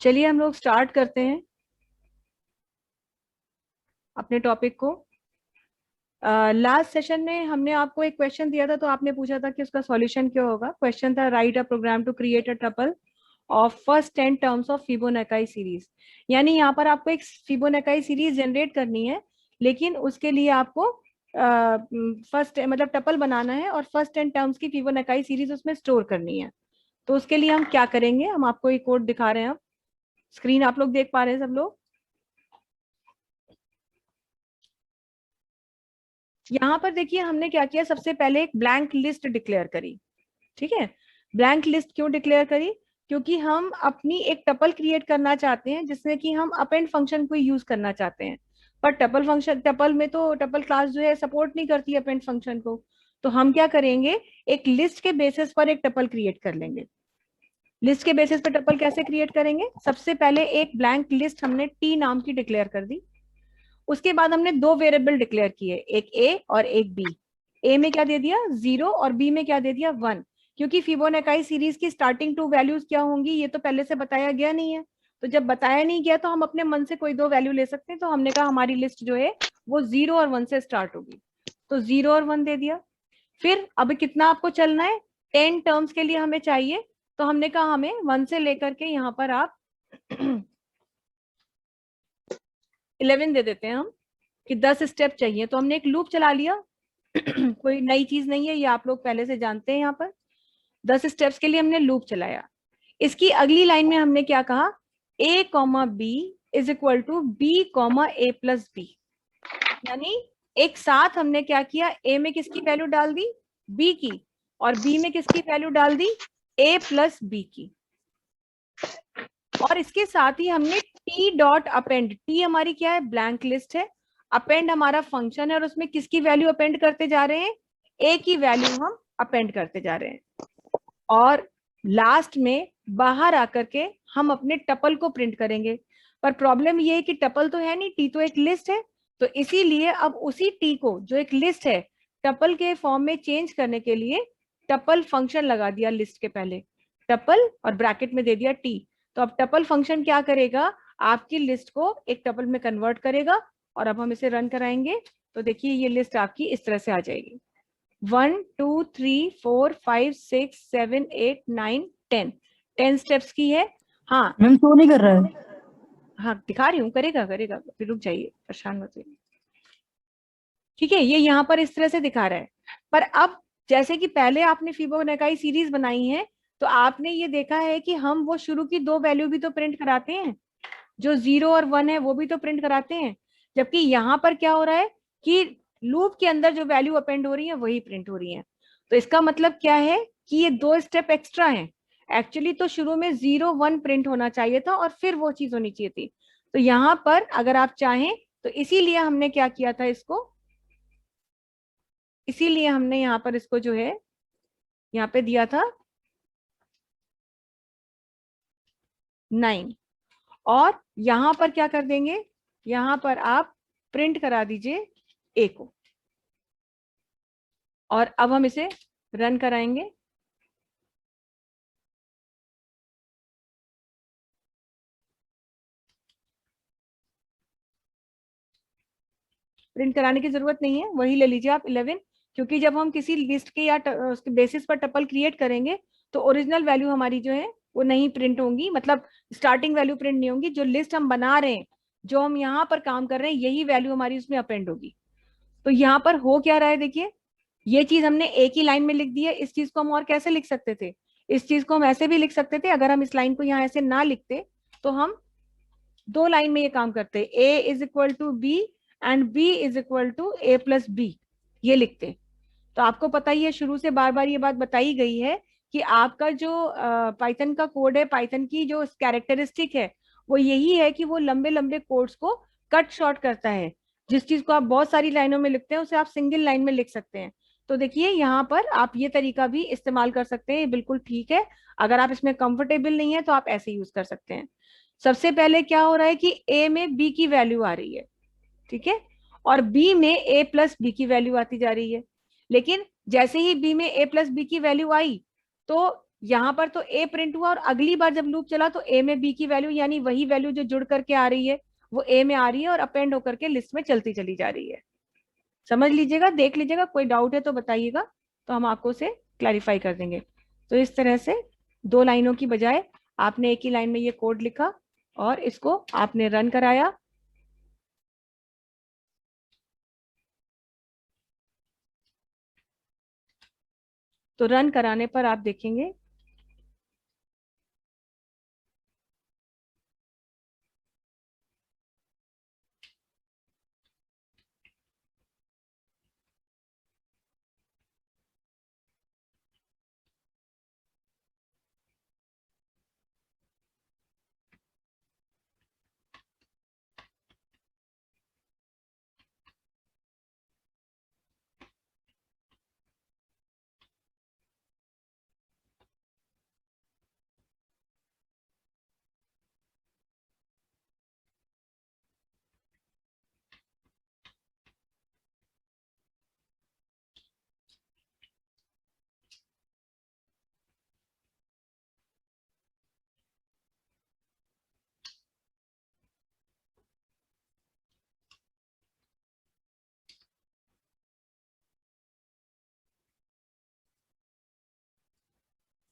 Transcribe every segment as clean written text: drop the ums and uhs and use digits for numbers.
चलिए हम लोग स्टार्ट करते हैं अपने टॉपिक को। लास्ट सेशन में हमने आपको एक क्वेश्चन दिया था, तो आपने पूछा था कि उसका सॉल्यूशन क्या होगा। क्वेश्चन था write a program to create a tuple of first 10 terms of Fibonacci series. यानी यहाँ पर आपको एक फिबोनाची सीरीज जनरेट करनी है, लेकिन उसके लिए आपको फर्स्ट मतलब टपल बनाना है और फर्स्ट 10 टर्म्स की फिबोनाची सीरीज उसमें स्टोर करनी है। तो उसके लिए हम क्या करेंगे, हम आपको एक कोड दिखा रहे हैं। अब स्क्रीन आप लोग देख पा रहे हैं सब लोग। यहाँ पर देखिए हमने क्या किया, सबसे पहले एक ब्लैंक लिस्ट डिक्लेयर करी। ठीक है, ब्लैंक लिस्ट क्यों डिक्लेयर करी? क्योंकि हम अपनी एक टपल क्रिएट करना चाहते हैं जिसमें कि हम अपेंड फंक्शन को यूज करना चाहते हैं। पर टपल फंक्शन, टपल में तो टपल क्लास जो है सपोर्ट नहीं करती अपेंड फंक्शन को। तो हम क्या करेंगे, एक लिस्ट के बेसिस पर एक टपल क्रिएट कर लेंगे। लिस्ट के बेसिस पर टपल कैसे क्रिएट करेंगे? सबसे पहले एक ब्लैंक लिस्ट हमने टी नाम की डिक्लेयर कर दी। उसके बाद हमने दो वेरिएबल डिक्लेयर किए, एक ए और एक बी। ए में क्या दे दिया 0 और बी में क्या दे दिया 1। क्योंकि फिबोनाची सीरीज की स्टार्टिंग 2 वैल्यूज क्या होंगी ये तो पहले से बताया गया नहीं है। तो जब बताया नहीं गया तो हम अपने मन से कोई दो वैल्यू ले सकते हैं। तो हमने कहा हमारी लिस्ट जो है वो 0 और 1 से स्टार्ट होगी, तो 0 और 1 दे दिया। फिर अब कितना आपको चलना है, 10 टर्म्स के लिए हमें चाहिए। तो हमने कहा हमें 1 से लेकर के यहाँ पर आप 11 दे देते हैं हम, कि 10 स्टेप चाहिए। तो हमने एक लूप चला लिया। कोई नई चीज नहीं है, ये आप लोग पहले से जानते हैं। यहाँ पर 10 स्टेप्स के लिए हमने लूप चलाया। इसकी अगली लाइन में हमने क्या कहा, a comma B is equal to B comma A plus B. यानी एक साथ हमने क्या किया, a में किसकी वैल्यू डाल दी, b की, और b में किसकी वैल्यू डाल दी, a प्लस बी की। और इसके साथ ही हमने टी डॉट अपेंड, टी हमारी क्या है, ब्लैंक लिस्ट है। अपेंड हमारा फंक्शन है और उसमें किसकी वैल्यू अपेंड करते जा रहे हैं, ए की वैल्यू हम अपेंड करते जा रहे हैं। और लास्ट में बाहर आकर के हम अपने टपल को प्रिंट करेंगे। पर प्रॉब्लम ये है कि टपल तो है नहीं, टी तो एक लिस्ट है। तो इसीलिए अब उसी टी को जो एक लिस्ट है टपल के फॉर्म में चेंज करने के लिए टपल फंक्शन लगा दिया लिस्ट के पहले, टपल और ब्रैकेट में दे दिया टी। तो अब टपल फंक्शन क्या करेगा, आपकी लिस्ट को एक टपल में कन्वर्ट करेगा। और अब हम इसे रन कराएंगे तो देखिए ये लिस्ट आपकी इस तरह से आ जाएगी। 1 2 3 4 5 6 7 8 9 10, 10 स्टेप्स की है। हाँ मैम शो नहीं कर रहा है। हाँ दिखा रही हूँ, करेगा करेगा, फिर रुक जाइए, परेशान मत होइए। ठीक है, ये यहाँ पर इस तरह से दिखा रहा है। पर अब जैसे कि पहले आपने फिबोनाची सीरीज बनाई है, तो आपने ये देखा है कि हम वो शुरू की दो वैल्यू भी तो प्रिंट कराते हैं, जो 0 और 1 है वो भी तो प्रिंट कराते हैं। जबकि यहाँ पर क्या हो रहा है कि लूप के अंदर जो वैल्यू अपेंड हो रही है वही प्रिंट हो रही है। तो इसका मतलब क्या है कि ये दो स्टेप एक्स्ट्रा हैं। एक्चुअली तो शुरू में 0 1 प्रिंट होना चाहिए था और फिर वो चीज होनी चाहिए थी। तो यहाँ पर अगर आप चाहें तो इसीलिए हमने क्या किया था इसको, इसीलिए हमने यहाँ पर इसको जो है यहाँ पे दिया था 9। और यहां पर क्या कर देंगे, यहां पर आप प्रिंट करा दीजिए ए को। और अब हम इसे रन कराएंगे। प्रिंट कराने की जरूरत नहीं है, वही ले लीजिए आप 11। क्योंकि जब हम किसी लिस्ट के या उसके बेसिस पर टपल क्रिएट करेंगे तो ओरिजिनल वैल्यू हमारी जो है वो नहीं प्रिंट होंगी, मतलब स्टार्टिंग वैल्यू प्रिंट नहीं होंगी। जो लिस्ट हम बना रहे हैं, जो हम यहाँ पर काम कर रहे हैं, यही वैल्यू हमारी उसमें अपेंड होगी। तो यहाँ पर हो क्या रहा है देखिए, ये चीज हमने एक ही लाइन में लिख दी है। इस चीज को हम और कैसे लिख सकते थे, इस चीज को हम ऐसे भी लिख सकते थे। अगर हम इस लाइन को यहाँ ऐसे ना लिखते तो हम दो लाइन में ये काम करते, A is equal to B and B is equal to A plus B, ये लिखते। तो आपको पता ही है, शुरू से बार बार ये बात बताई गई है कि आपका जो पाइथन का कोड है, पाइथन की जो कैरेक्टरिस्टिक है वो यही है कि वो लंबे लंबे कोड्स को कट शॉर्ट करता है। जिस चीज को आप बहुत सारी लाइनों में लिखते हैं उसे आप सिंगल लाइन में लिख सकते हैं। तो देखिए यहाँ पर आप ये तरीका भी इस्तेमाल कर सकते हैं, ये बिल्कुल ठीक है। अगर आप इसमें कंफर्टेबल नहीं है तो आप ऐसे यूज कर सकते हैं। सबसे पहले क्या हो रहा है कि ए में बी की वैल्यू आ रही है, ठीक है, और बी में ए प्लस बी की वैल्यू आती जा रही है। लेकिन जैसे ही बी में ए प्लस बी की वैल्यू आई तो यहाँ पर तो ए प्रिंट हुआ और अगली बार जब लूप चला तो ए में बी की वैल्यू यानी वही वैल्यू जो जुड़ करके आ रही है वो ए में आ रही है और अपेंड होकर के लिस्ट में चलती चली जा रही है। समझ लीजिएगा, देख लीजिएगा, कोई डाउट है तो बताइएगा, तो हम आपको उसे क्लैरिफाई कर देंगे। तो इस तरह से 2 लाइनों की बजाय आपने एक ही लाइन में ये कोड लिखा और इसको आपने रन कराया। तो रन कराने पर आप देखेंगे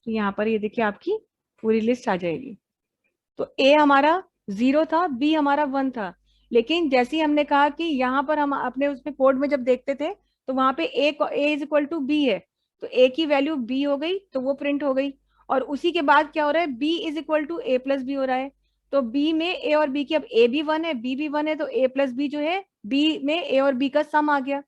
तो यहाँ पर ये देखिए आपकी पूरी लिस्ट आ जाएगी। तो ए हमारा 0 था, बी हमारा 1 था, लेकिन जैसे ही हमने कहा कि यहाँ पर हम अपने उसमें कोड में जब देखते थे तो वहां पे ए इज इक्वल टू बी है, तो ए की वैल्यू बी हो गई तो वो प्रिंट हो गई। और उसी के बाद क्या हो रहा है, B is equal to A plus B हो रहा है। तो बी में ए और बी की, अब ए भी 1 है बी भी 1 है, तो ए प्लस बी जो है बी में ए और बी का सम आ गया,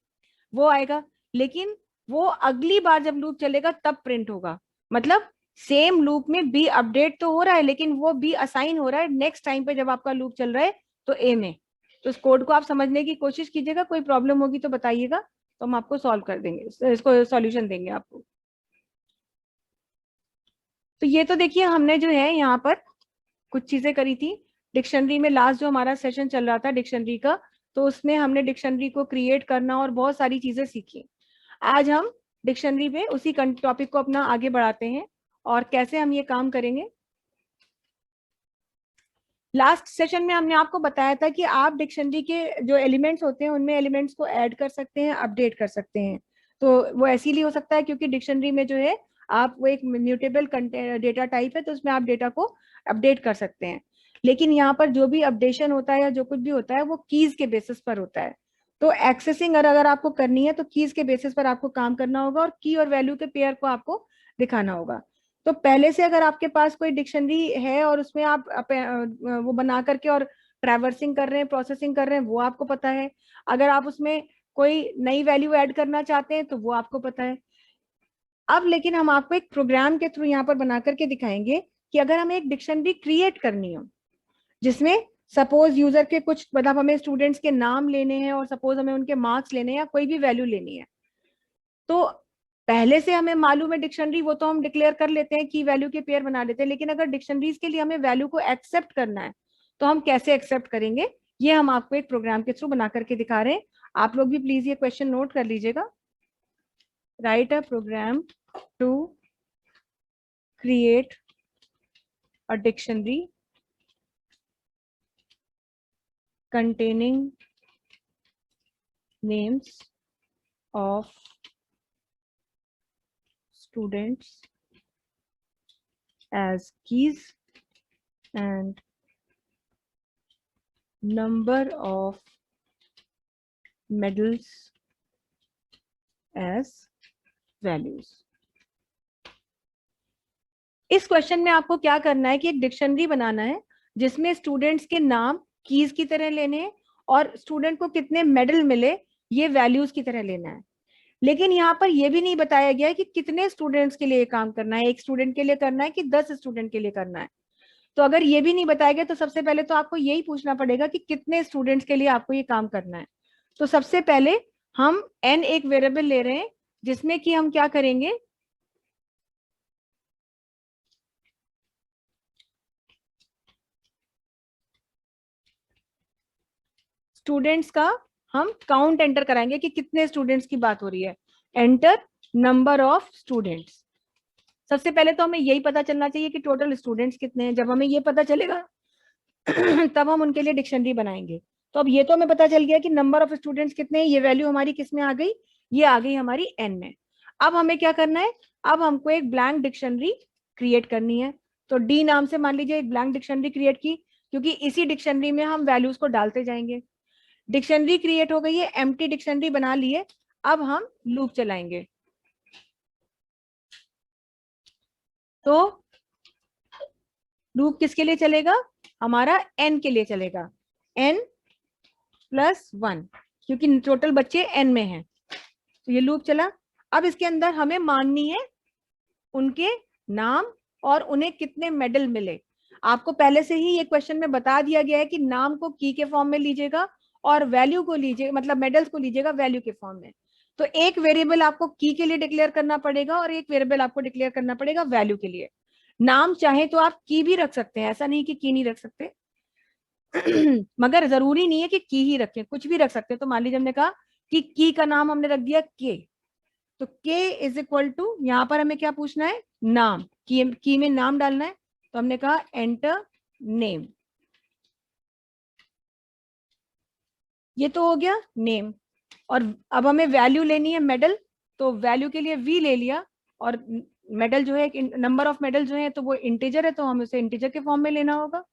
वो आएगा। लेकिन वो अगली बार जब लूप चलेगा तब प्रिंट होगा। मतलब सेम लूप में बी अपडेट तो हो रहा है लेकिन वो बी असाइन हो रहा है नेक्स्ट टाइम पे जब आपका लूप चल रहा है तो ए में। तो इस कोड को आप समझने की कोशिश कीजिएगा, कोई प्रॉब्लम होगी तो बताइएगा, तो हम आपको सॉल्व कर देंगे, इसको सॉल्यूशन देंगे आपको। तो ये तो देखिए हमने जो है यहाँ पर कुछ चीजें करी थी। डिक्शनरी में लास्ट जो हमारा सेशन चल रहा था डिक्शनरी का, तो उसमें हमने डिक्शनरी को क्रिएट करना और बहुत सारी चीजें सीखी। आज हम डिक्शनरी में उसी टॉपिक को अपना आगे बढ़ाते हैं। और कैसे हम ये काम करेंगे, लास्ट सेशन में हमने आपको बताया था कि आप डिक्शनरी के जो एलिमेंट्स होते हैं उनमें एलिमेंट्स को ऐड कर सकते हैं, अपडेट कर सकते हैं। तो वो ऐसे ही हो सकता है क्योंकि डिक्शनरी में जो है आप वो एक म्यूटेबल डेटा टाइप है, तो उसमें आप डेटा को अपडेट कर सकते हैं। लेकिन यहाँ पर जो भी अपडेशन होता है या जो कुछ भी होता है वो कीज के बेसिस पर होता है। तो एक्सेसिंग अगर आपको करनी है तो कीज के बेसिस पर आपको काम करना होगा और की और वैल्यू के पेयर को आपको दिखाना होगा। तो पहले से अगर आपके पास कोई डिक्शनरी है और उसमें आप वो बना करके और ट्रैवर्सिंग कर रहे हैं, प्रोसेसिंग कर रहे हैं, वो आपको पता है। अगर आप उसमें कोई नई वैल्यू ऐड करना चाहते हैं तो वो आपको पता है। अब लेकिन हम आपको एक प्रोग्राम के थ्रू यहाँ पर बना करके दिखाएंगे कि अगर हमें एक डिक्शनरी क्रिएट करनी हो जिसमें सपोज यूजर के कुछ, मतलब हमें स्टूडेंट्स के नाम लेने हैं और सपोज हमें उनके मार्क्स लेने हैं या कोई भी वैल्यू लेनी है, तो पहले से हमें मालूम है डिक्शनरी, वो तो हम डिक्लेयर कर लेते हैं की वैल्यू के पेयर बना लेते हैं। लेकिन अगर डिक्शनरीज के लिए हमें वैल्यू को एक्सेप्ट करना है तो हम कैसे एक्सेप्ट करेंगे, ये हम आपको एक प्रोग्राम के थ्रू बना करके दिखा रहे हैं। आप लोग भी प्लीज ये क्वेश्चन नोट कर लीजिएगा। Write a program to create a dictionary containing names of students as keys and number of medals as values। इस क्वेश्चन में आपको क्या करना है कि एक डिक्शनरी बनाना है जिसमें स्टूडेंट्स के नाम कीज की तरह लेने हैं और स्टूडेंट को कितने मेडल मिले ये वैल्यूज की तरह लेना है। लेकिन यहाँ पर यह भी नहीं बताया गया है कि कितने स्टूडेंट्स के लिए काम करना है, एक स्टूडेंट के लिए करना है कि 10 स्टूडेंट के लिए करना है। तो अगर ये भी नहीं बताया गया तो सबसे पहले तो आपको यही पूछना पड़ेगा कि कितने स्टूडेंट्स के लिए आपको ये काम करना है। तो सबसे पहले हम n एक वेरिएबल ले रहे हैं जिसमें कि हम क्या करेंगे, स्टूडेंट्स का हम काउंट एंटर कराएंगे कि कितने स्टूडेंट्स की बात हो रही है। Enter number of students. सबसे पहले तो हमें यही पता चलना चाहिए कि टोटल स्टूडेंट्स कितने हैं। जब हमें ये पता चलेगा तब हम उनके लिए डिक्शनरी बनाएंगे। तो अब ये तो हमें पता चल गया कि नंबर ऑफ स्टूडेंट्स कितने हैं, ये वैल्यू हमारी किस में आ गई, ये आ गई हमारी एन में। अब हमें क्या करना है, अब हमको एक ब्लैंक डिक्शनरी क्रिएट करनी है। तो डी नाम से मान लीजिए एक ब्लैंक डिक्शनरी क्रिएट की, क्योंकि इसी डिक्शनरी में हम वैल्यूज को डालते जाएंगे। डिक्शनरी क्रिएट हो गई है, एम्प्टी डिक्शनरी बना लिए। अब हम लूप चलाएंगे। तो लूप किसके लिए चलेगा, हमारा एन के लिए चलेगा, n+1, क्योंकि टोटल बच्चे n में हैं। तो ये लूप चला। अब इसके अंदर हमें माननी है उनके नाम और उन्हें कितने मेडल मिले। आपको पहले से ही ये क्वेश्चन में बता दिया गया है कि नाम को की के फॉर्म में लीजिएगा और वैल्यू को लीजिएगा, मतलब मेडल्स को लीजिएगा वैल्यू के फॉर्म में। तो एक वेरिएबल आपको की के लिए डिक्लेयर करना पड़ेगा और एक वेरिएबल आपको डिक्लेयर करना पड़ेगा वैल्यू के लिए। नाम चाहे तो आप की भी रख सकते हैं, ऐसा नहीं कि की नहीं रख सकते मगर जरूरी नहीं है कि की ही रखें, कुछ भी रख सकते हैं। तो मान लीजिए हमने कहा कि की का नाम हमने रख दिया के, तो के इज इक्वल टू, यहाँ पर हमें क्या पूछना है, नाम, की में नाम डालना है। तो हमने कहा एंटर नेम, ये तो हो गया नेम। और अब हमें वैल्यू लेनी है मेडल, तो वैल्यू के लिए वी ले लिया। और मेडल जो है, नंबर ऑफ मेडल जो है तो वो इंटीजर है, तो हमें उसे इंटीजर के फॉर्म में लेना होगा।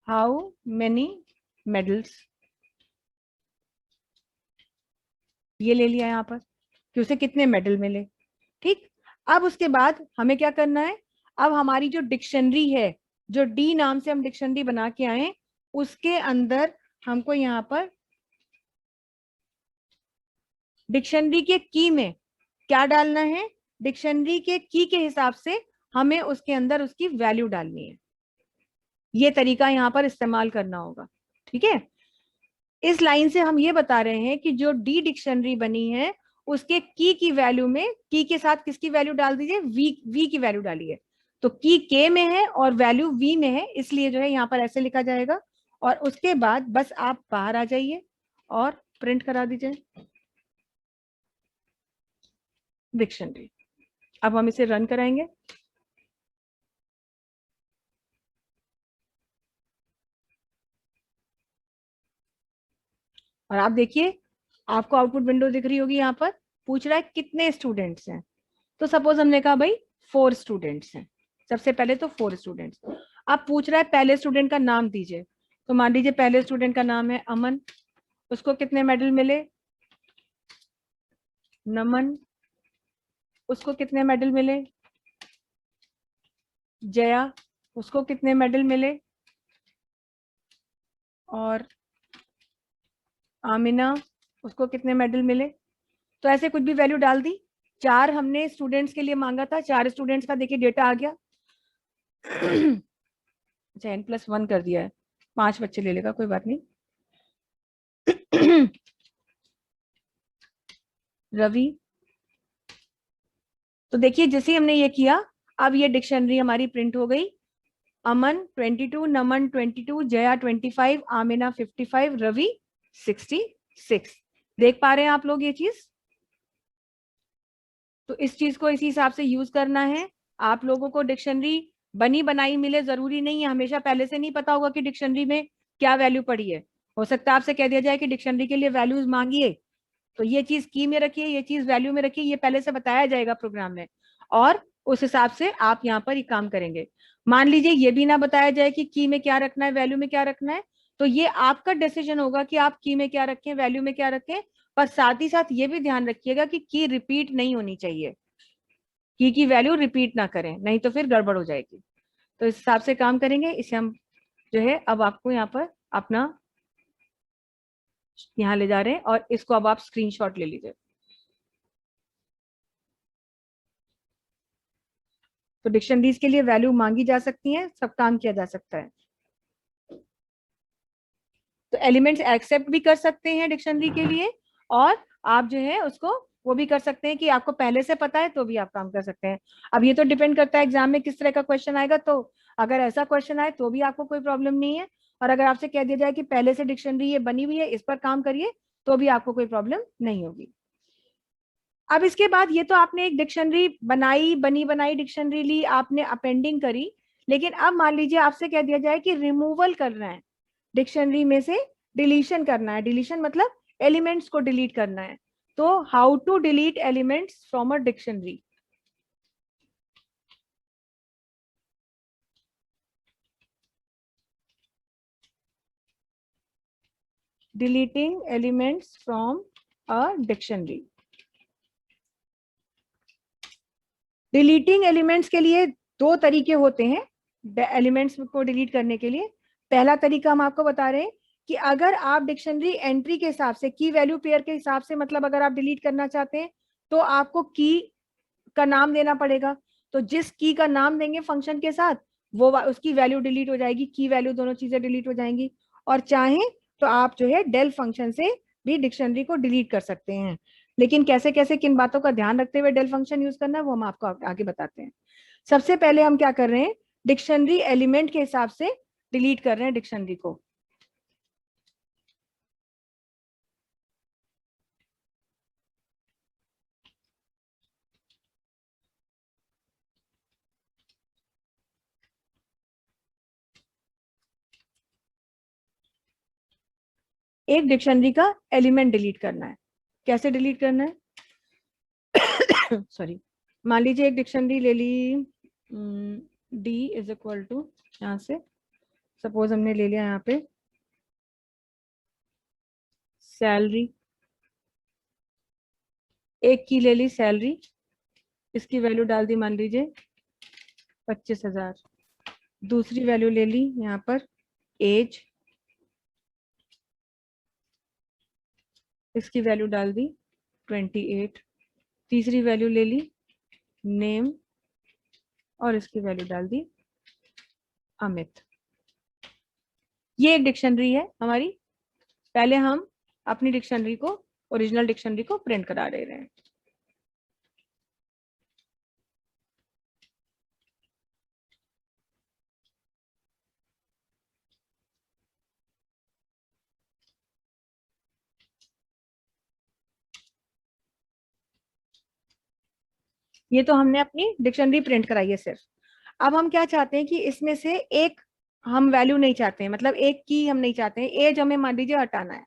हाउ मेनी मेडल्स, ये ले लिया यहाँ पर कि उसे कितने मेडल मिले। ठीक, अब उसके बाद हमें क्या करना है, अब हमारी जो डिक्शनरी है, जो डी नाम से हम डिक्शनरी बना के आए, उसके अंदर हमको यहाँ पर डिक्शनरी के की में क्या डालना है, डिक्शनरी के की के हिसाब से हमें उसके अंदर उसकी वैल्यू डालनी है। ये तरीका यहाँ पर इस्तेमाल करना होगा। ठीक है, इस लाइन से हम ये बता रहे हैं कि जो डी डिक्शनरी बनी है उसके की वैल्यू में की के साथ किसकी वैल्यू डाल दीजिए, वी की वैल्यू डालिए। तो की के में है और वैल्यू वी में है, इसलिए जो है यहाँ पर ऐसे लिखा जाएगा। और उसके बाद बस आप बाहर आ जाइए और प्रिंट करा दीजिए डिक्शनरी। अब हम इसे रन कराएंगे। और आप देखिए आपको आउटपुट विंडो दिख रही होगी, यहाँ पर पूछ रहा है कितने स्टूडेंट्स हैं। तो सपोज हमने कहा भाई 4 स्टूडेंट्स हैं, सबसे पहले तो 4 स्टूडेंट्स। अब पूछ रहा है पहले स्टूडेंट का नाम दीजिए। तो मान लीजिए पहले स्टूडेंट का नाम है अमन, उसको कितने मेडल मिले, नमन, उसको कितने मेडल मिले, जया, उसको कितने मेडल मिले, और आमिना, उसको कितने मेडल मिले। तो ऐसे कुछ भी वैल्यू डाल दी। 4 हमने स्टूडेंट्स के लिए मांगा था, 4 स्टूडेंट्स का देखिए डेटा आ गया। अच्छा n+1 कर दिया है, 5 बच्चे ले लेगा, कोई बात नहीं। रवि, तो देखिए जैसे हमने ये किया, अब ये डिक्शनरी हमारी प्रिंट हो गई। अमन 22, नमन 22, जया 25, आमिना 55, रवि 66। देख पा रहे हैं आप लोग ये चीज। तो इस चीज को इसी हिसाब से यूज करना है। आप लोगों को डिक्शनरी बनी बनाई मिले जरूरी नहीं है, हमेशा पहले से नहीं पता होगा कि डिक्शनरी में क्या वैल्यू पड़ी है। हो सकता है आपसे कह दिया जाए कि डिक्शनरी के लिए वैल्यूज मांगिए, तो ये चीज की में रखिए, ये चीज वैल्यू में रखिए, ये पहले से बताया जाएगा प्रोग्राम में, और उस हिसाब से आप यहाँ पर ये काम करेंगे। मान लीजिए ये भी ना बताया जाए कि की में क्या रखना है, वैल्यू में क्या रखना है, तो ये आपका डिसीजन होगा कि आप की में क्या रखें, वैल्यू में क्या रखें। पर साथ ही साथ ये भी ध्यान रखिएगा कि की रिपीट नहीं होनी चाहिए, की वैल्यू रिपीट ना करें, नहीं तो फिर गड़बड़ हो जाएगी। तो इस हिसाब से काम करेंगे। इसे हम जो है अब आपको यहाँ पर अपना यहाँ ले जा रहे हैं, और इसको अब आप स्क्रीनशॉट ले लीजिए। तो डिक्शनरीज के लिए वैल्यू मांगी जा सकती है, सब काम किया जा सकता है। तो एलिमेंट्स एक्सेप्ट भी कर सकते हैं डिक्शनरी के लिए, और आप जो है उसको वो भी कर सकते हैं कि आपको पहले से पता है तो भी आप काम कर सकते हैं। अब ये तो डिपेंड करता है एग्जाम में किस तरह का क्वेश्चन आएगा। तो अगर ऐसा क्वेश्चन आए तो भी आपको कोई प्रॉब्लम नहीं है, और अगर आपसे कह दिया जाए कि पहले से डिक्शनरी ये बनी हुई है, इस पर काम करिए, तो भी आपको कोई प्रॉब्लम नहीं होगी। अब इसके बाद ये तो आपने एक डिक्शनरी बनाई, बनी बनाई डिक्शनरी ली, आपने अपेंडिंग करी, लेकिन अब मान लीजिए आपसे कह दिया जाए कि रिमूवल करना है डिक्शनरी में से, डिलीशन करना है, डिलीशन मतलब एलिमेंट्स को डिलीट करना है, तो how to delete elements from a dictionary. Deleting elements from a dictionary. Deleting elements के लिए दो तरीके होते हैं एलिमेंट्स को डिलीट करने के लिए। पहला तरीका हम आपको बता रहे हैं कि अगर आप डिक्शनरी एंट्री के हिसाब से, की वैल्यू पेयर के हिसाब से, मतलब अगर आप डिलीट करना चाहते हैं तो आपको की का नाम देना पड़ेगा। तो जिस की का नाम देंगे फंक्शन के साथ, वो उसकी वैल्यू डिलीट हो जाएगी, की वैल्यू, दोनों चीजें डिलीट हो जाएंगी। और चाहे तो आप जो है डेल फंक्शन से भी डिक्शनरी को डिलीट कर सकते हैं। लेकिन कैसे कैसे, किन बातों का ध्यान रखते हुए डेल फंक्शन यूज करना है, वो हम आपको आगे बताते हैं। सबसे पहले हम क्या कर रहे हैं, डिक्शनरी एलिमेंट के हिसाब से डिलीट कर रहे हैं डिक्शनरी को। एक डिक्शनरी का एलिमेंट डिलीट करना है। कैसे डिलीट करना है? सॉरी, मान लीजिए एक डिक्शनरी ले ली, डी इज इक्वल टू, यहाँ से सपोज हमने ले लिया यहाँ पे सैलरी, एक की ले ली सैलरी, इसकी वैल्यू डाल दी मान लीजिए 25,000। दूसरी वैल्यू ले ली यहाँ पर एज, इसकी वैल्यू डाल दी 28। तीसरी वैल्यू ले ली नेम, और इसकी वैल्यू डाल दी अमित। ये एक डिक्शनरी है हमारी। पहले हम अपनी डिक्शनरी को, ओरिजिनल डिक्शनरी को प्रिंट करा दे रहे हैं। ये तो हमने अपनी डिक्शनरी प्रिंट कराई है सिर्फ। अब हम क्या चाहते हैं कि इसमें से एक हम वैल्यू नहीं चाहते हैं, मतलब एक की हम नहीं चाहते हैं, एज हमें मान लीजिए हटाना है।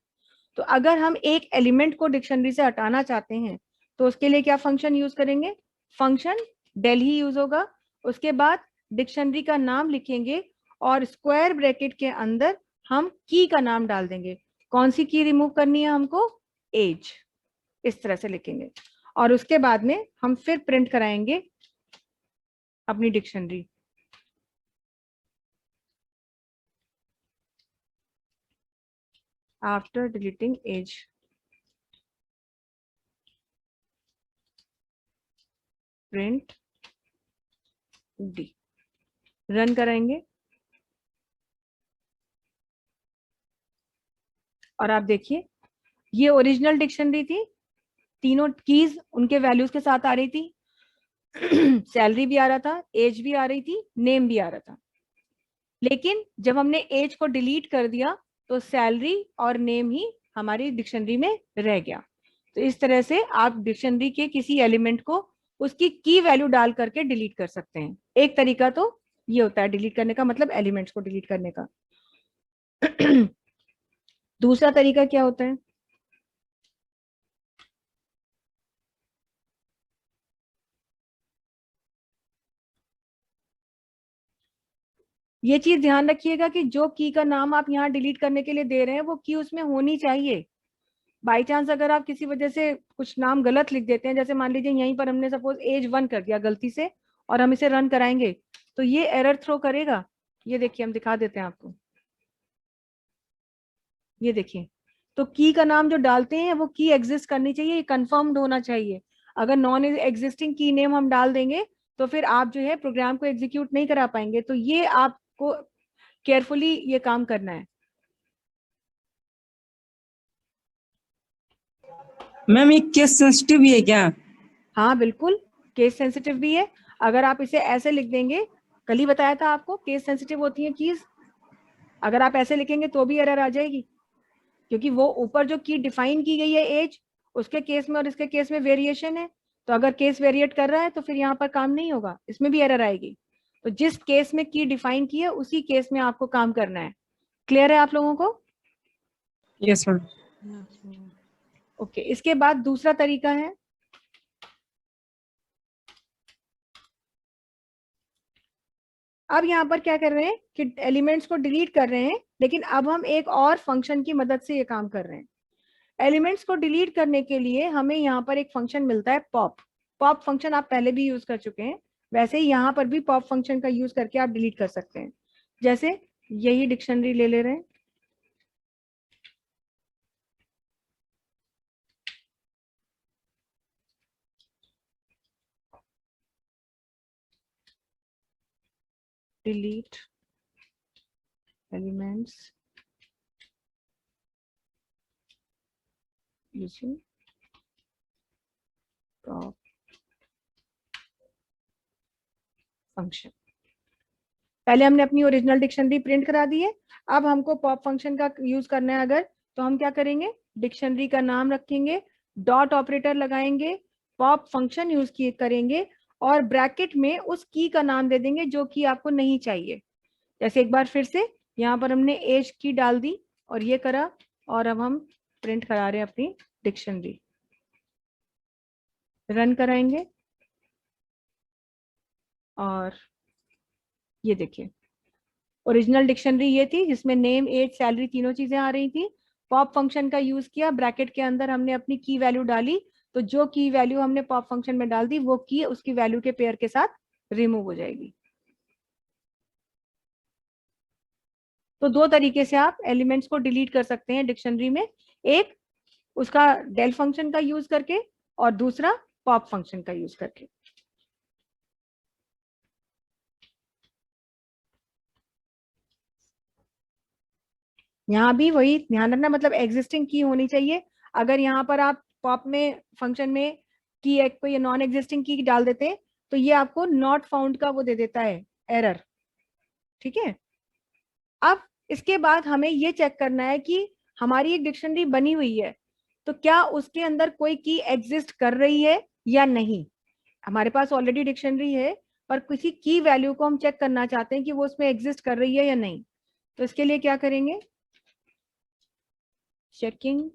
तो अगर हम एक एलिमेंट को डिक्शनरी से हटाना चाहते हैं तो उसके लिए क्या फंक्शन यूज करेंगे? फंक्शन del ही यूज होगा। उसके बाद डिक्शनरी का नाम लिखेंगे और स्क्वायर ब्रैकेट के अंदर हम की का नाम डाल देंगे। कौन सी की रिमूव करनी है हमको? एज। इस तरह से लिखेंगे और उसके बाद में हम फिर प्रिंट कराएंगे अपनी dictionary. After deleting as, print D, run कराएंगे और आप देखिए ये ओरिजिनल डिक्शनरी थी, तीनों कीज उनके वैल्यूज के साथ आ रही थी। सैलरी भी आ रहा था, एज भी आ रही थी, नेम भी आ रहा था। लेकिन जब हमने एज को डिलीट कर दिया तो सैलरी और नेम ही हमारी डिक्शनरी में रह गया। तो इस तरह से आप डिक्शनरी के किसी एलिमेंट को उसकी की वैल्यू डाल करके डिलीट कर सकते हैं। एक तरीका तो ये होता है डिलीट करने का, मतलब एलिमेंट्स को डिलीट करने का। दूसरा तरीका क्या होता है? ये चीज ध्यान रखिएगा कि जो की का नाम आप यहाँ डिलीट करने के लिए दे रहे हैं वो की उसमें होनी चाहिए। बाई चांस अगर आप किसी वजह से कुछ नाम गलत लिख देते हैं, जैसे मान लीजिए यहीं पर हमने सपोज एज 1 कर दिया गलती से और हम इसे रन कराएंगे तो ये एरर थ्रो करेगा। ये देखिए हम दिखा देते हैं आपको, ये देखिए। तो की का नाम जो डालते हैं वो की एग्जिस्ट करनी चाहिए, ये कंफर्म्ड होना चाहिए। अगर नॉन एग्जिस्टिंग की नेम हम डाल देंगे तो फिर आप जो है प्रोग्राम को एग्जीक्यूट नहीं करा पाएंगे। तो ये आपको केयरफुली ये काम करना है। मैम ये केस सेंसिटिव भी है क्या? हाँ बिल्कुल, केस सेंसिटिव भी है। अगर आप इसे ऐसे लिख देंगे, कल ही बताया था आपको केस सेंसिटिव होती है कीज, अगर आप ऐसे लिखेंगे तो भी एरर आ जाएगी, क्योंकि वो ऊपर जो की डिफाइन की गई है एज, उसके केस में और इसके केस में वेरिएशन है, तो अगर केस वेरिएट कर रहा है तो फिर यहाँ पर काम नहीं होगा, इसमें भी एरर आएगी। तो जिस केस में की डिफाइन की है उसी केस में आपको काम करना है। क्लियर है आप लोगों को? Yes ma'am. ओके, इसके बाद दूसरा तरीका है, अब यहाँ पर क्या कर रहे हैं कि एलिमेंट्स को डिलीट कर रहे हैं, लेकिन अब हम एक और फंक्शन की मदद से ये काम कर रहे हैं। एलिमेंट्स को डिलीट करने के लिए हमें यहाँ पर एक फंक्शन मिलता है पॉप। पॉप फंक्शन आप पहले भी यूज कर चुके हैं, वैसे ही यहाँ पर भी पॉप फंक्शन का यूज करके आप डिलीट कर सकते हैं। जैसे यही डिक्शनरी ले रहे हैं, delete elements using pop function. पहले हमने अपनी ओरिजिनल डिक्शनरी प्रिंट करा दी है, अब हमको पॉप फंक्शन का यूज करना है अगर, तो हम क्या करेंगे, डिक्शनरी का नाम रखेंगे, डॉट ऑपरेटर लगाएंगे, पॉप फंक्शन यूज करेंगे और ब्रैकेट में उस की का नाम दे देंगे जो की आपको नहीं चाहिए। जैसे एक बार फिर से यहाँ पर हमने एज की डाल दी और ये करा, और अब हम प्रिंट करा रहे हैं अपनी डिक्शनरी, रन कराएंगे और ये देखिए ओरिजिनल डिक्शनरी ये थी जिसमें नेम एज सैलरी तीनों चीजें आ रही थी। पॉप फंक्शन का यूज किया, ब्रैकेट के अंदर हमने अपनी की वैल्यू डाली, तो जो की वैल्यू हमने पॉप फंक्शन में डाल दी वो की उसकी वैल्यू के पेयर के साथ रिमूव हो जाएगी। तो दो तरीके से आप एलिमेंट्स को डिलीट कर सकते हैं डिक्शनरी में, एक उसका डेल फंक्शन का यूज करके और दूसरा पॉप फंक्शन का यूज करके। यहाँ भी वही ध्यान रखना, मतलब एग्जिस्टिंग की होनी चाहिए। अगर यहाँ पर आप पॉप में फंक्शन में की एक कोई नॉन एग्जिस्टिंग की डाल देते हैं तो ये आपको नॉट फाउंड का वो दे देता है एरर। ठीक है, अब इसके बाद हमें ये चेक करना है कि हमारी एक डिक्शनरी बनी हुई है तो क्या उसके अंदर कोई की एग्जिस्ट कर रही है या नहीं। हमारे पास ऑलरेडी डिक्शनरी है पर किसी की वैल्यू को हम चेक करना चाहते हैं कि वो उसमें एग्जिस्ट कर रही है या नहीं। तो इसके लिए क्या करेंगे, चेकिंग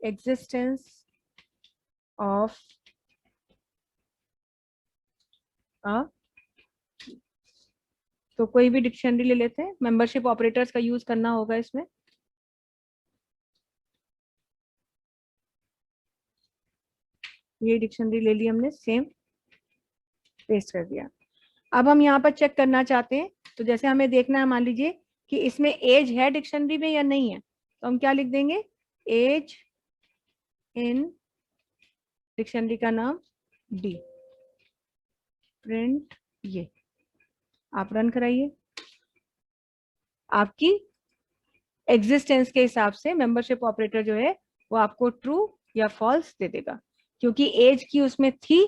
existence of a, तो कोई भी डिक्शनरी ले लेते हैं, मेंबरशिप ऑपरेटर्स का यूज करना होगा इसमें। ये डिक्शनरी ले ली हमने, सेम पेस्ट कर दिया। अब हम यहाँ पर चेक करना चाहते हैं, तो जैसे हमें देखना है, मान लीजिए कि इसमें एज है डिक्शनरी में या नहीं है, तो हम क्या लिख देंगे, एज इन डिक्शनरी का नाम डी, प्रिंट ये। आप रन कराइए, आपकी एग्जिस्टेंस के हिसाब से मेंबरशिप ऑपरेटर जो है वो आपको ट्रू या फॉल्स दे देगा। क्योंकि एज की उसमें थी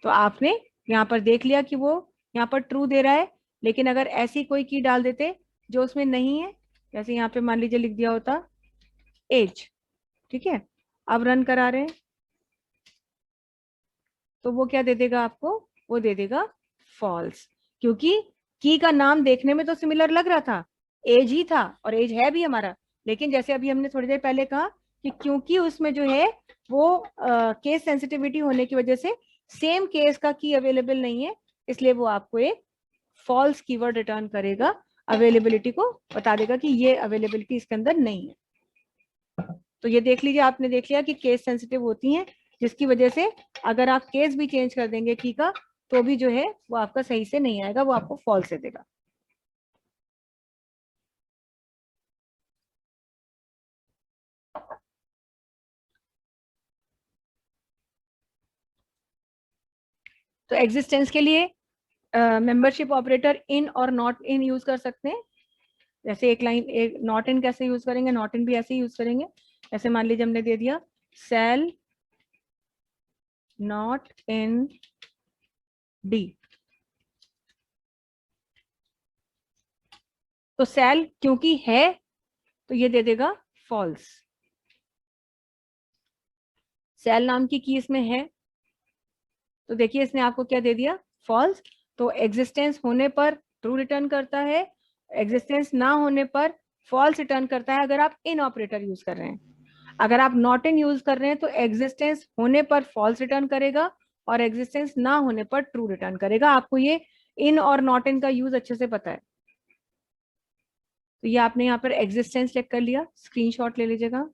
तो आपने यहाँ पर देख लिया कि वो यहाँ पर ट्रू दे रहा है, लेकिन अगर ऐसी कोई की डाल देते जो उसमें नहीं है, जैसे यहाँ पे मान लीजिए लिख दिया होता एज, ठीक है, अब रन करा रहे हैं तो वो क्या दे देगा आपको, वो दे देगा फॉल्स। क्योंकि की का नाम देखने में तो सिमिलर लग रहा था, एज ही था और एज है भी हमारा, लेकिन जैसे अभी हमने थोड़ी देर पहले कहा कि क्योंकि उसमें जो है वो केस सेंसिटिविटी होने की वजह से सेम केस का की अवेलेबल नहीं है, इसलिए वो आपको एक फॉल्स कीवर्ड रिटर्न करेगा, अवेलेबिलिटी को बता देगा कि ये अवेलेबिलिटी इसके अंदर नहीं है। तो ये देख लीजिए, आपने देख लिया कि केस सेंसिटिव होती हैं, जिसकी वजह से अगर आप केस भी चेंज कर देंगे की का तो भी जो है वो आपका सही से नहीं आएगा, वो आपको फॉल्स दे देगा। तो एग्जिस्टेंस के लिए मेंबरशिप ऑपरेटर इन और नॉट इन यूज कर सकते हैं। जैसे एक लाइन, एक नॉट इन कैसे यूज करेंगे, नॉट इन भी ऐसे यूज करेंगे। ऐसे मान लीजिए हमने दे दिया सेल नॉट इन डी, तो सेल क्योंकि है तो ये दे देगा फॉल्स। सेल नाम की की इसमें है, तो देखिए इसने आपको क्या दे दिया, फॉल्स। तो एग्जिस्टेंस होने पर ट्रू रिटर्न करता है, एग्जिस्टेंस ना होने पर फॉल्स रिटर्न करता है अगर आप इन ऑपरेटर यूज कर रहे हैं। अगर आप नॉट इन यूज कर रहे हैं तो एग्जिस्टेंस होने पर फॉल्स रिटर्न करेगा और एग्जिस्टेंस ना होने पर ट्रू रिटर्न करेगा। आपको ये इन और नॉट इन का यूज अच्छे से पता है। तो ये आपने यहाँ पर एग्जिस्टेंस चेक कर लिया, स्क्रीनशॉट ले लीजिएगा।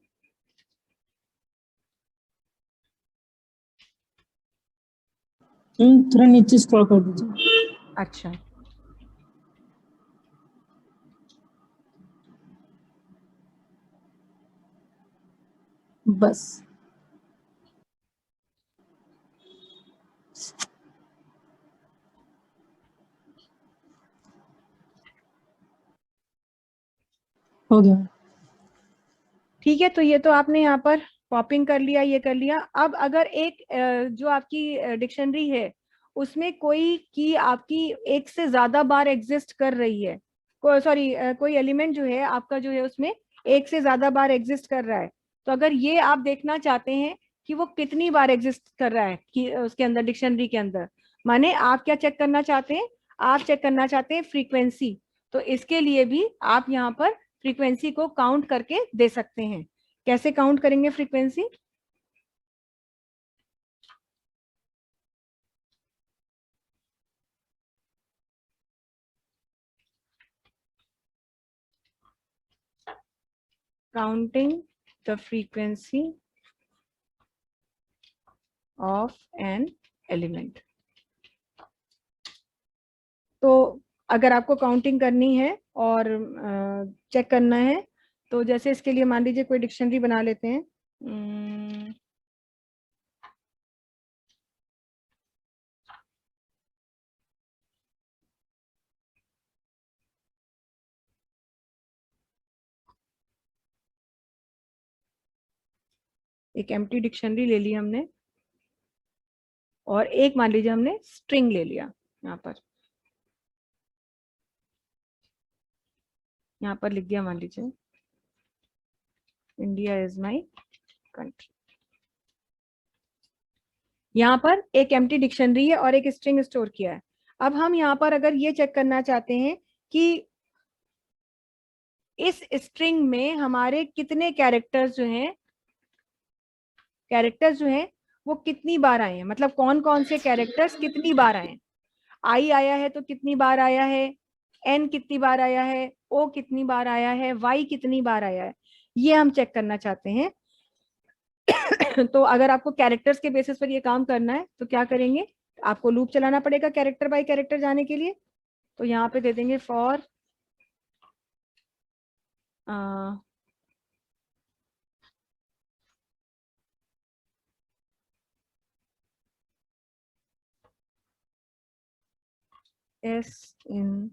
थोड़ा नीचे स्क्रॉल कर दीजिए। अच्छा, बस हो गया। ठीक है। तो ये तो आपने यहाँ पर पॉपिंग कर लिया, ये कर लिया। अब अगर एक जो आपकी डिक्शनरी है उसमें कोई की आपकी एक से ज्यादा बार एग्जिस्ट कर रही है, सॉरी कोई एलिमेंट जो है आपका जो है उसमें एक से ज्यादा बार एग्जिस्ट कर रहा है, तो अगर ये आप देखना चाहते हैं कि वो कितनी बार एग्जिस्ट कर रहा है कि उसके अंदर, डिक्शनरी के अंदर, माने आप क्या चेक करना चाहते हैं, आप चेक करना चाहते हैं फ्रीक्वेंसी। तो इसके लिए भी आप यहाँ पर फ्रीक्वेंसी को काउंट करके दे सकते हैं। कैसे काउंट करेंगे frequency? Counting the frequency of an element. तो अगर आपको काउंटिंग करनी है और चेक करना है, तो जैसे इसके लिए मान लीजिए कोई डिक्शनरी बना लेते हैं। एक एम्प्टी डिक्शनरी ले ली हमने, और एक मान लीजिए हमने स्ट्रिंग ले लिया। यहाँ पर लिख दिया, मान लीजिए इंडिया इज माई कंट्री। यहाँ पर एक एम्प्टी डिक्शनरी है और एक स्ट्रिंग स्टोर किया है। अब हम यहाँ पर अगर ये चेक करना चाहते हैं कि इस स्ट्रिंग में हमारे कितने कैरेक्टर्स जो हैं वो कितनी बार आए हैं, मतलब कौन कौन से कैरेक्टर्स कितनी बार आए हैं। आई आया है तो कितनी बार आया है, एन कितनी बार आया है, ओ कितनी बार आया है, वाई कितनी बार आया है, ये हम चेक करना चाहते हैं। तो अगर आपको कैरेक्टर्स के बेसिस पर ये काम करना है तो क्या करेंगे, आपको लूप चलाना पड़ेगा कैरेक्टर बाय कैरेक्टर जाने के लिए। तो यहाँ पे दे देंगे फॉर एस इन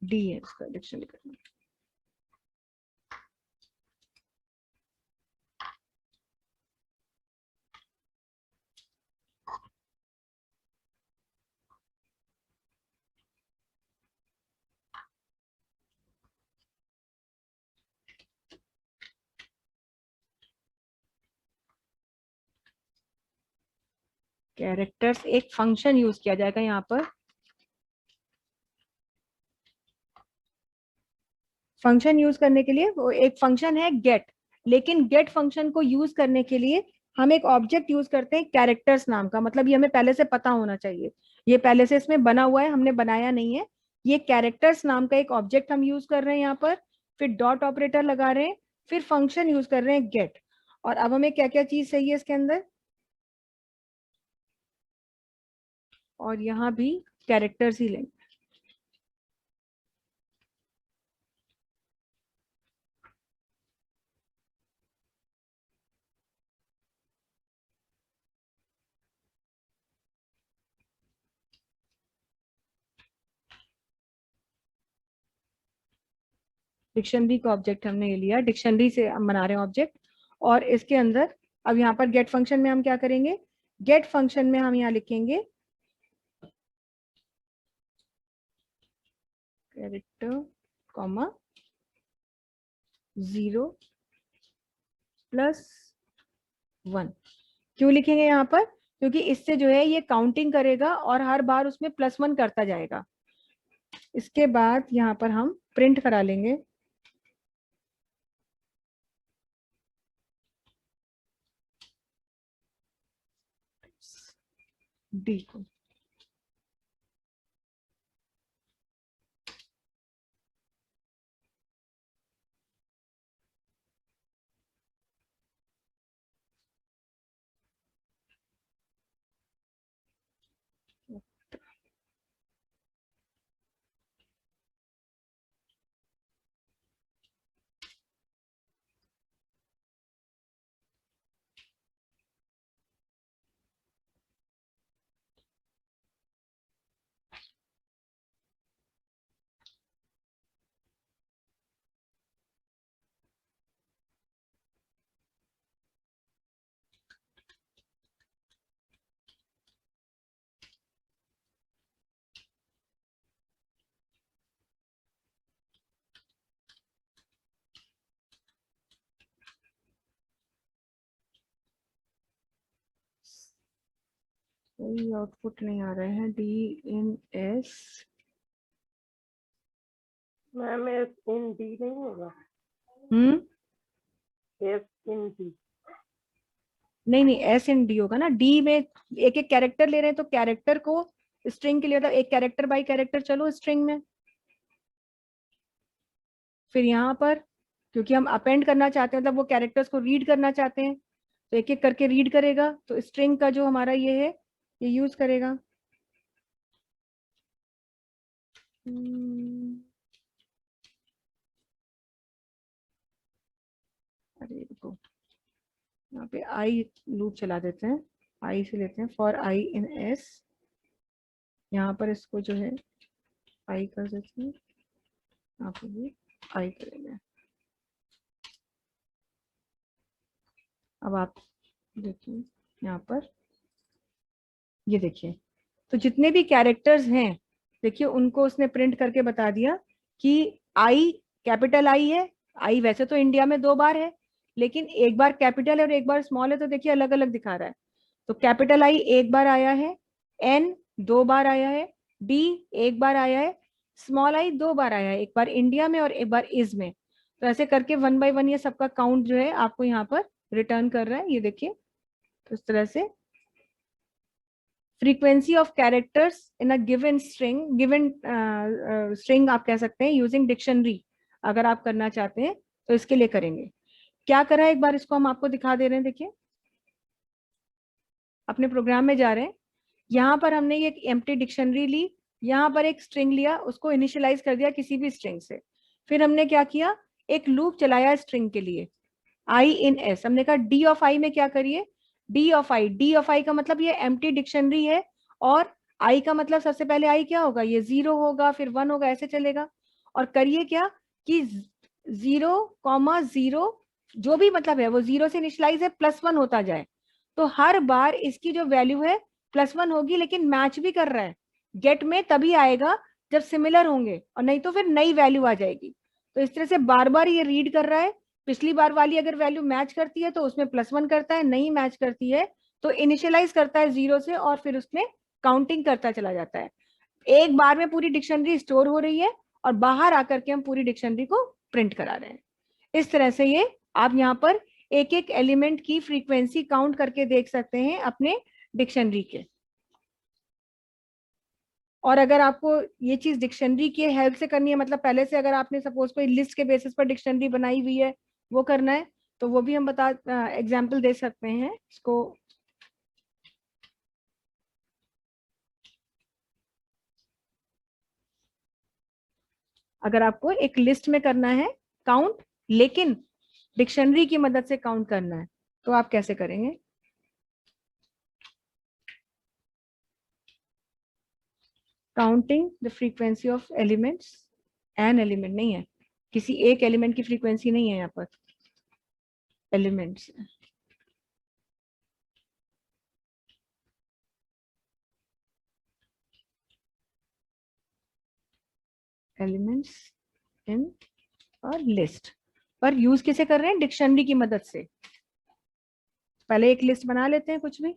डी है इसका डिक्शनरी करना। कैरेक्टर्स एक फंक्शन यूज किया जाएगा यहाँ पर। फंक्शन यूज करने के लिए वो एक फंक्शन है गेट, लेकिन गेट फंक्शन को यूज करने के लिए हम एक ऑब्जेक्ट यूज करते हैं कैरेक्टर्स नाम का। मतलब ये हमें पहले से पता होना चाहिए, ये पहले से इसमें बना हुआ है, हमने बनाया नहीं है। ये कैरेक्टर्स नाम का एक ऑब्जेक्ट हम यूज कर रहे हैं यहाँ पर, फिर डॉट ऑपरेटर लगा रहे हैं, फिर फंक्शन यूज कर रहे हैं गेट। और अब हमें क्या क्या चीज चाहिए इसके अंदर, और यहाँ भी कैरेक्टर्स ही लेंगे। डिक्शनरी का ऑब्जेक्ट हमने ये लिया, डिक्शनरी से हम बना रहे हैं ऑब्जेक्ट। और इसके अंदर अब यहाँ पर गेट फंक्शन में हम क्या करेंगे, गेट फंक्शन में हम यहाँ लिखेंगे कैरेक्टर कॉमा 0 +1। क्यों लिखेंगे यहाँ पर? क्योंकि इससे जो है ये काउंटिंग करेगा और हर बार उसमें +1 करता जाएगा। इसके बाद यहाँ पर हम प्रिंट करा लेंगे डी को। कोई आउटपुट नहीं आ रहे हैं। DNS मैम SND नहीं होगा? SND नहीं नहीं, SND होगा ना। डी में एक एक कैरेक्टर ले रहे हैं तो कैरेक्टर को स्ट्रिंग के लिए मतलब एक कैरेक्टर बाय कैरेक्टर चलो स्ट्रिंग में। फिर यहाँ पर क्योंकि हम अपेंड करना चाहते हैं मतलब वो कैरेक्टर्स को रीड करना चाहते हैं तो एक एक करके रीड करेगा, तो स्ट्रिंग का जो हमारा ये है ये यूज करेगा। अरे रुको, यहाँ पे आई लूप चला देते हैं। आई से लेते हैं फॉर आई इन एस। यहाँ पर इसको जो है आई कर देते हैं, यहाँ पे भी आई करेंगे। अब आप देखिए यहाँ पर, ये देखिए तो जितने भी कैरेक्टर्स हैं देखिए उनको उसने प्रिंट करके बता दिया कि आई कैपिटल आई है। आई वैसे तो इंडिया में 2 बार है लेकिन एक बार कैपिटल है और एक बार स्मॉल है, तो देखिए अलग अलग दिखा रहा है। तो कैपिटल आई एक बार आया है, एन 2 बार आया है, डी एक बार आया है, स्मॉल आई 2 बार आया है, एक बार इंडिया में और एक बार इज में। तो ऐसे करके 1 बाय 1 ये सबका काउंट जो है आपको यहाँ पर रिटर्न कर रहा है। ये देखिए तो इस तरह से frequency of characters in a given string आप कह सकते हैं यूजिंग डिक्शनरी। अगर आप करना चाहते हैं तो इसके लिए करेंगे। क्या करा है एक बार इसको हम आपको दिखा दे रहे हैं। देखिए अपने प्रोग्राम में जा रहे हैं, यहाँ पर हमने ये एम्प्टी डिक्शनरी ली, यहाँ पर एक स्ट्रिंग लिया, उसको इनिशियलाइज कर दिया किसी भी स्ट्रिंग से। फिर हमने क्या किया, एक लूप चलाया स्ट्रिंग के लिए आई इन एस। हमने कहा डी ऑफ आई में क्या करिए, D of I. D of I का मतलब ये एम्प्टी डिक्शनरी है और आई का मतलब सबसे पहले आई क्या होगा, ये 0 होगा फिर 1 होगा, ऐसे चलेगा। और करिए क्या कि 0,0 जो भी मतलब है वो 0 से इनिशियलाइज है, +1 होता जाए। तो हर बार इसकी जो वैल्यू है +1 होगी, लेकिन मैच भी कर रहा है। गेट में तभी आएगा जब सिमिलर होंगे और नहीं तो फिर नई वैल्यू आ जाएगी। तो इस तरह से बार बार ये रीड कर रहा है। पिछली बार वाली अगर वैल्यू मैच करती है तो उसमें +1 करता है, नहीं मैच करती है तो इनिशियलाइज करता है 0 से और फिर उसमें काउंटिंग करता चला जाता है। एक बार में पूरी डिक्शनरी स्टोर हो रही है और बाहर आकर के हम पूरी डिक्शनरी को प्रिंट करा रहे हैं। इस तरह से ये आप यहाँ पर एक एक एलिमेंट की फ्रीक्वेंसी काउंट करके देख सकते हैं अपने डिक्शनरी के। और अगर आपको ये चीज डिक्शनरी की हेल्प से करनी है, मतलब पहले से अगर आपने सपोज कोई लिस्ट के बेसिस पर डिक्शनरी बनाई हुई है वो करना है, तो वो भी हम बता एग्जाम्पल दे सकते हैं इसको। अगर आपको एक लिस्ट में करना है काउंट लेकिन डिक्शनरी की मदद से काउंट करना है तो आप कैसे करेंगे। Counting the frequency of elements, an element नहीं है, किसी एक एलिमेंट की फ्रीक्वेंसी नहीं है यहाँ पर, एलिमेंट्स। एलिमेंट्स इन और लिस्ट पर यूज कैसे कर रहे हैं, डिक्शनरी की मदद से। पहले एक लिस्ट बना लेते हैं कुछ भी,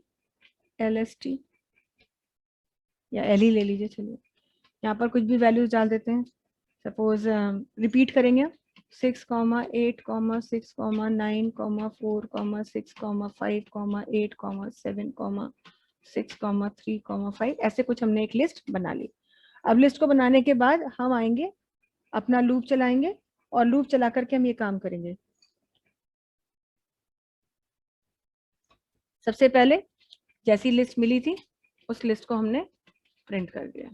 LST या L ही ले लीजिए, चलिए यहाँ पर कुछ भी वैल्यूज डाल देते हैं। सपोज रिपीट करेंगे 6,8,6,9,4,6,5,8,7,6,3,5 ऐसे कुछ हमने एक लिस्ट बना ली। अब लिस्ट को बनाने के बाद हम आएंगे, अपना लूप चलाएंगे और लूप चला करके हम ये काम करेंगे। सबसे पहले जैसी लिस्ट मिली थी उस लिस्ट को हमने प्रिंट कर दिया।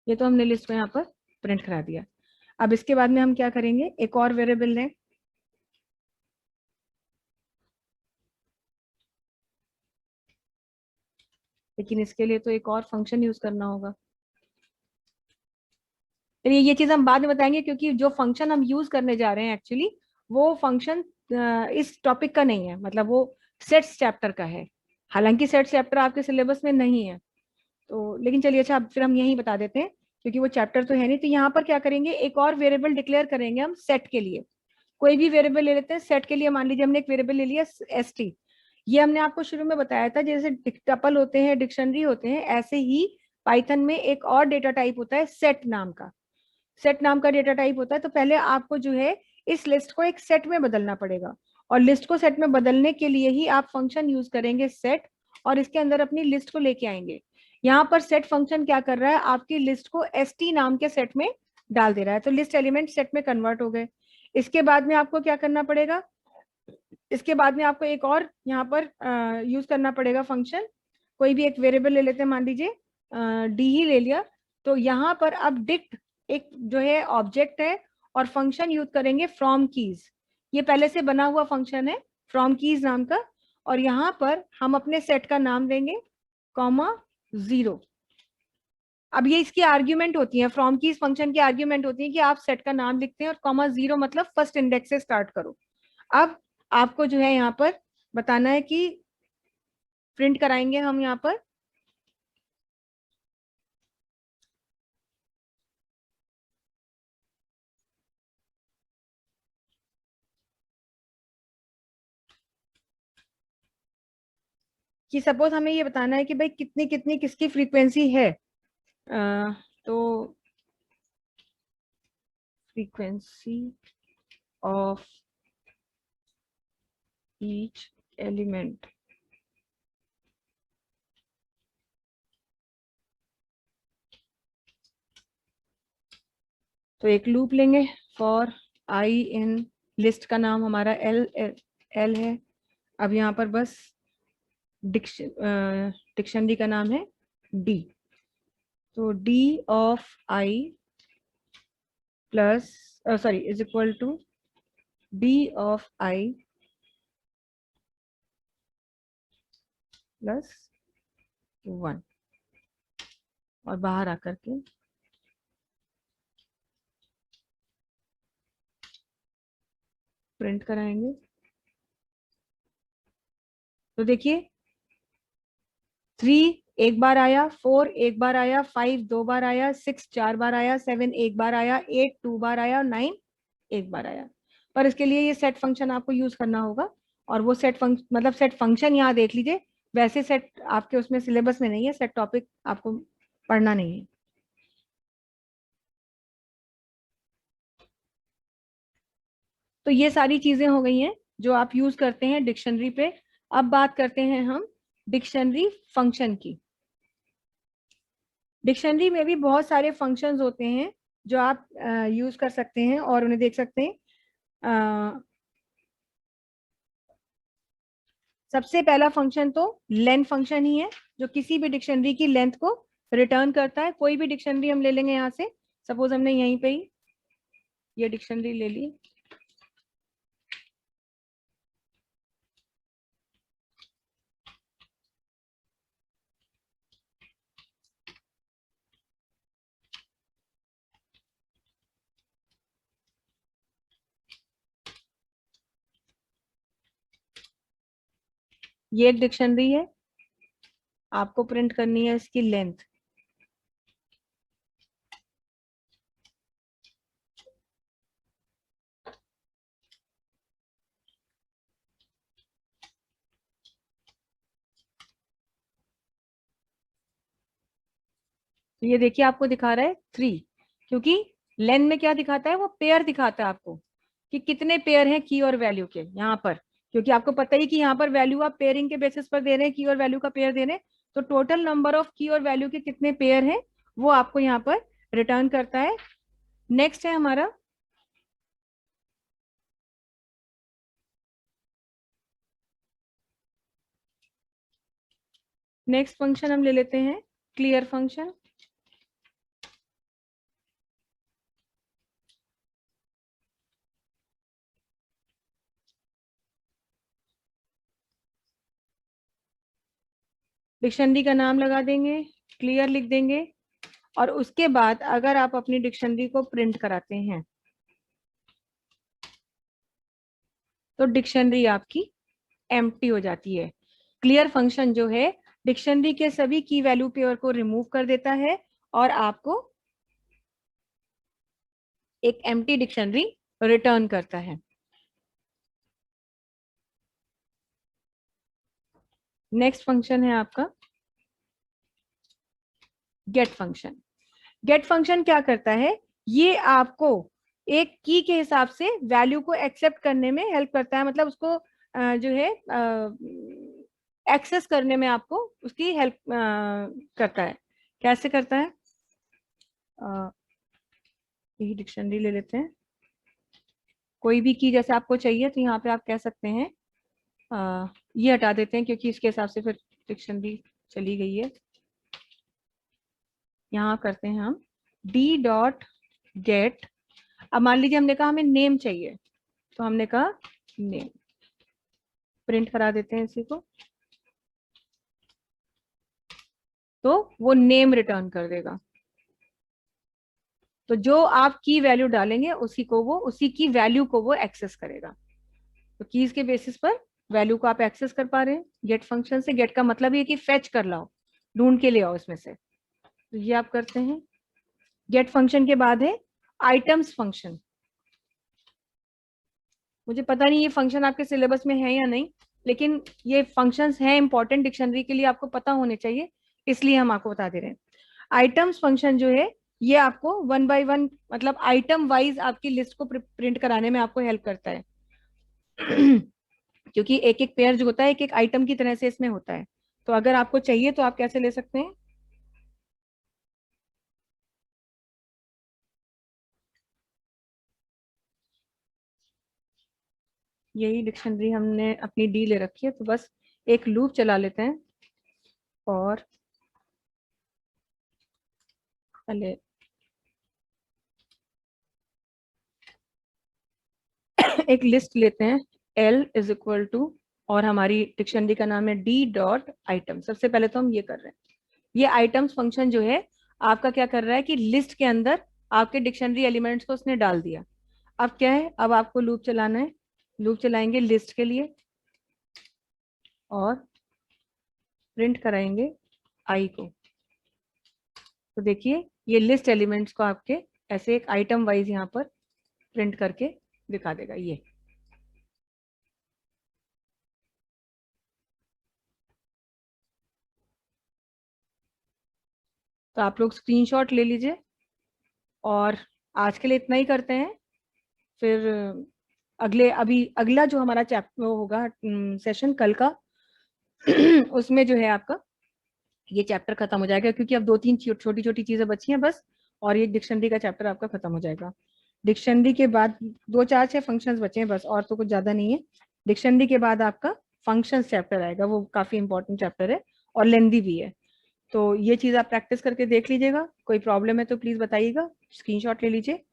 ये तो हमने लिस्ट को यहाँ पर प्रिंट करा दिया। अब इसके बाद में हम क्या करेंगे, एक और वेरिएबल लें, लेकिन इसके लिए तो एक और फंक्शन यूज करना होगा। ये चीज हम बाद में बताएंगे, क्योंकि जो फंक्शन हम यूज करने जा रहे हैं एक्चुअली वो फंक्शन इस टॉपिक का नहीं है, मतलब वो सेट्स चैप्टर का है। हालांकि सेट्स चैप्टर आपके सिलेबस में नहीं है, तो लेकिन चलिए अच्छा, अब फिर हम यही बता देते हैं क्योंकि वो चैप्टर तो है नहीं। तो यहाँ पर क्या करेंगे, एक और वेरिएबल डिक्लेयर करेंगे हम सेट के लिए। कोई भी वेरिएबल ले लेते हैं सेट के लिए। मान लीजिए हमने एक वेरिएबल ले लिया ST। ये हमने आपको शुरू में बताया था, जैसे टपल होते हैं, डिक्शनरी होते हैं, ऐसे ही पाइथन में एक और डेटा टाइप होता है सेट नाम का। सेट नाम का डेटा टाइप होता है। तो पहले आपको जो है इस लिस्ट को एक सेट में बदलना पड़ेगा, और लिस्ट को सेट में बदलने के लिए ही आप फंक्शन यूज करेंगे सेट, और इसके अंदर अपनी लिस्ट को लेके आएंगे। यहाँ पर सेट फंक्शन क्या कर रहा है, आपकी लिस्ट को ST नाम के सेट में डाल दे रहा है। तो लिस्ट एलिमेंट सेट में कन्वर्ट हो गए। इसके बाद में आपको क्या करना पड़ेगा, इसके बाद में आपको एक और यहाँ पर यूज करना पड़ेगा फंक्शन। कोई भी एक वेरिएबल ले लेते हैं, मान लीजिए D ही ले लिया। तो यहाँ पर अब डिक्ट एक जो है ऑब्जेक्ट है, और फंक्शन यूज करेंगे फ्रॉम कीज। ये पहले से बना हुआ फंक्शन है फ्रॉम कीज नाम का, और यहाँ पर हम अपने सेट का नाम देंगे कॉमा 0। अब ये इसकी आर्ग्यूमेंट होती है, फ्रॉम कीज फंक्शन की आर्ग्यूमेंट होती है कि आप सेट का नाम लिखते हैं और कॉमा 0 मतलब फर्स्ट इंडेक्स से स्टार्ट करो। अब आपको जो है यहाँ पर बताना है कि प्रिंट कराएंगे हम यहाँ पर कि सपोज हमें ये बताना है कि भाई कितनी कितनी किसकी फ्रीक्वेंसी है। तो फ्रीक्वेंसी ऑफ ईच एलिमेंट। तो एक लूप लेंगे फॉर आई इन, लिस्ट का नाम हमारा एल है। अब यहाँ पर बस डिक्शनरी का नाम है डी। तो D of I plus sorry is equal to D of I plus 1, और बाहर आकर के प्रिंट कराएंगे। तो देखिए 3 एक बार आया, 4 एक बार आया, 5 2 बार आया, 6 4 बार आया, 7 एक बार आया, 8 2 बार आया, 9 एक बार आया। पर इसके लिए ये सेट फंक्शन आपको यूज करना होगा, और वो सेट फंक्शन मतलब सेट फंक्शन यहाँ देख लीजिए। वैसे सेट आपके उसमें सिलेबस में नहीं है, सेट टॉपिक आपको पढ़ना नहीं है। तो ये सारी चीजें हो गई हैं जो आप यूज करते हैं डिक्शनरी पे। अब बात करते हैं हम डिक्शनरी फंक्शन की। डिक्शनरी में भी बहुत सारे फंक्शंस होते हैं जो आप यूज कर सकते हैं और उन्हें देख सकते हैं। सबसे पहला फंक्शन तो लेंथ फंक्शन ही है, जो किसी भी डिक्शनरी की लेंथ को रिटर्न करता है। कोई भी डिक्शनरी हम ले लेंगे यहाँ से, सपोज हमने यहीं पे ही ये डिक्शनरी ले ली। ये एक डिक्शनरी है, आपको प्रिंट करनी है इसकी लेंथ। ये देखिए आपको दिखा रहा है 3, क्योंकि लेन में क्या दिखाता है, वो पेयर दिखाता है आपको कि कितने पेयर हैं की और वैल्यू के यहाँ पर, क्योंकि आपको पता ही कि यहाँ पर वैल्यू आप पेयरिंग के बेसिस पर दे रहे हैं, की और वैल्यू का पेयर दे रहे हैं, तो टोटल नंबर ऑफ की और वैल्यू के कितने पेयर हैं वो आपको यहाँ पर रिटर्न करता है। नेक्स्ट है हमारा नेक्स्ट फंक्शन हम ले लेते हैं क्लियर फंक्शन। डिक्शनरी का नाम लगा देंगे, क्लियर लिख देंगे, और उसके बाद अगर आप अपनी डिक्शनरी को प्रिंट कराते हैं तो डिक्शनरी आपकी एम्प्टी हो जाती है। क्लियर फंक्शन जो है डिक्शनरी के सभी की वैल्यू पेयर को रिमूव कर देता है और आपको एक एम्प्टी डिक्शनरी रिटर्न करता है। नेक्स्ट फंक्शन है आपका गेट फंक्शन। गेट फंक्शन क्या करता है, ये आपको एक की के हिसाब से वैल्यू को एक्सेप्ट करने में हेल्प करता है, मतलब उसको जो है एक्सेस करने में आपको उसकी हेल्प करता है। कैसे करता है, यही डिक्शनरी ले लेते हैं, कोई भी की जैसे आपको चाहिए तो यहाँ पे आप कह सकते हैं ये हटा देते हैं क्योंकि इसके हिसाब से फिर डिक्शनरी चली गई है। यहाँ करते हैं हम डी डॉट गेट। अब मान लीजिए हमने कहा हमें नेम चाहिए, तो हमने कहा नेम, प्रिंट करा देते हैं इसी को, तो वो नेम रिटर्न कर देगा। तो जो आप की वैल्यू डालेंगे उसी की वैल्यू को वो एक्सेस करेगा। तो कीज के बेसिस पर वैल्यू को आप एक्सेस कर पा रहे हैं गेट फंक्शन से। गेट का मतलब ये कि फेच कर लाओ, ढूंढ के ले आओ इसमें से, तो ये आप करते हैं। गेट फंक्शन के बाद है आइटम्स फंक्शन। मुझे पता नहीं ये फंक्शन आपके सिलेबस में है या नहीं, लेकिन ये फंक्शंस हैं इंपॉर्टेंट, डिक्शनरी के लिए आपको पता होने चाहिए, इसलिए हम आपको बता दे रहे हैं। आइटम्स फंक्शन जो है ये आपको 1 by 1 मतलब आइटम वाइज आपकी लिस्ट को प्रिंट कराने में आपको हेल्प करता है क्योंकि एक एक पेयर जो होता है एक एक आइटम की तरह से इसमें होता है। तो अगर आपको चाहिए तो आप कैसे ले सकते हैं, यही डिक्शनरी हमने अपनी डी ले रखी है, तो बस एक लूप चला लेते हैं और पहले एक लिस्ट लेते हैं L इज इक्वल टू, और हमारी डिक्शनरी का नाम है डी डॉट आइटम। सबसे पहले तो हम ये कर रहे हैं, ये आइटम्स फंक्शन जो है आपका क्या कर रहा है कि लिस्ट के अंदर आपके डिक्शनरी एलिमेंट्स को उसने डाल दिया। अब क्या है, अब आपको लूप चलाना है, लूप चलाएंगे लिस्ट के लिए और प्रिंट कराएंगे आई को। तो देखिए ये लिस्ट एलिमेंट्स को आपके ऐसे एक आइटम वाइज यहाँ पर प्रिंट करके दिखा देगा ये। तो आप लोग स्क्रीनशॉट ले लीजिए और आज के लिए इतना ही करते हैं। फिर अगला जो हमारा चैप्टर होगा सेशन कल का उसमें जो है आपका ये चैप्टर खत्म हो जाएगा, क्योंकि अब 2-3 छोटी छोटी चीजें बची हैं बस, और ये डिक्शनरी का चैप्टर आपका खत्म हो जाएगा। डिक्शनरी के बाद 2-4-6 फंक्शंस बचे हैं बस, और तो कुछ ज्यादा नहीं है। डिक्शनरी के बाद आपका फंक्शंस चैप्टर आएगा, वो काफी इंपॉर्टेंट चैप्टर है और लेंदी भी है। तो ये चीज आप प्रैक्टिस करके देख लीजिएगा, कोई प्रॉब्लम है तो प्लीज बताइएगा, स्क्रीनशॉट ले लीजिए।